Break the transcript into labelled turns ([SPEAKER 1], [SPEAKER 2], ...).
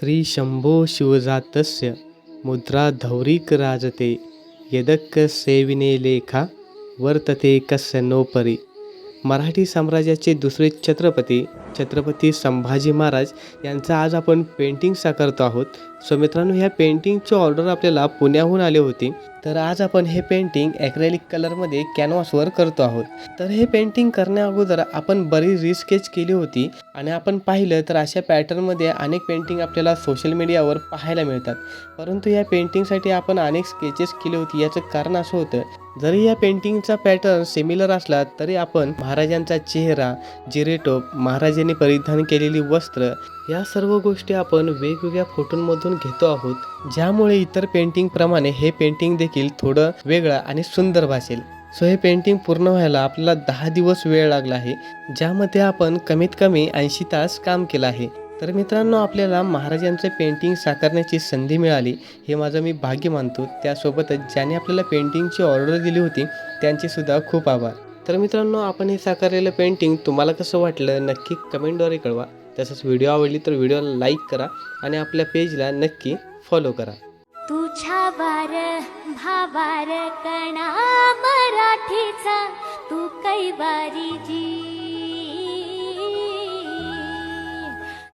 [SPEAKER 1] श्री शंभो शिवजातस्य मुद्रा धौरिक राजते यदक्क सेविने लेखा वर्तते कस्य नोपरी। मराठी साम्राज्याचे दुसरे छत्रपती छत्रपती संभाजी महाराज यांचं आज आपण पेंटिंग साकारतो आहोत. सो मित्रांनो, ह्या पेंटिंगची ऑर्डर आपल्याला पुण्याहून आली होती. तर आज आपण हे पेंटिंग ॲक्रेलिक कलरमध्ये कॅनव्हासवर करतो आहोत. तर हे पेंटिंग करण्याअगोदर आपण बरीच रिसर्च केली होती आणि आपण पाहिलं तर अशा पॅटर्नमध्ये अनेक पेंटिंग आपल्याला सोशल मीडियावर पाहायला मिळतात. परंतु या पेंटिंगसाठी आपण अनेक स्केचेस केली होती. याचं कारण असं होतं, जरी या पेंटिंगचा पॅटर्न सिमिलर असला तरी आपण महाराजांचा चेहरा, जिरेटोप, महाराजांनी परिधान केलेली वस्त्र या सर्व गोष्टी आपण वेगवेगळ्या फोटोंमधून घेतो आहोत, ज्यामुळे इतर पेंटिंगप्रमाणे हे पेंटिंग देखील थोडं वेगळं आणि सुंदर भासेल. सो हे पेंटिंग पूर्ण व्हायला आपल्याला 10 दिवस वेळ लागला आहे, ज्यामध्ये आपण कमीत कमी 80 तास काम केलं आहे. तर मित्रांनो, आपल्याला महाराजांचं पेंटिंग साकारण्याची संधी मिळाली हे माझं मी भाग्य मानतो. त्यासोबतच ज्याने आपल्याला पेंटिंगची ऑर्डर दिली होती त्यांचेसुद्धा खूप आभार. तर मित्रांनो, आपण हे साकारलेलं पेंटिंग तुम्हाला कसं वाटलं नक्की कमेंटद्वारे कळवा. तसंच व्हिडिओ आवडली तर व्हिडिओला लाईक करा आणि आपल्या पेजला नक्की फॉलो करा.
[SPEAKER 2] तुझ्या वार भावार कणा मराठीचा तू कैवारी जी.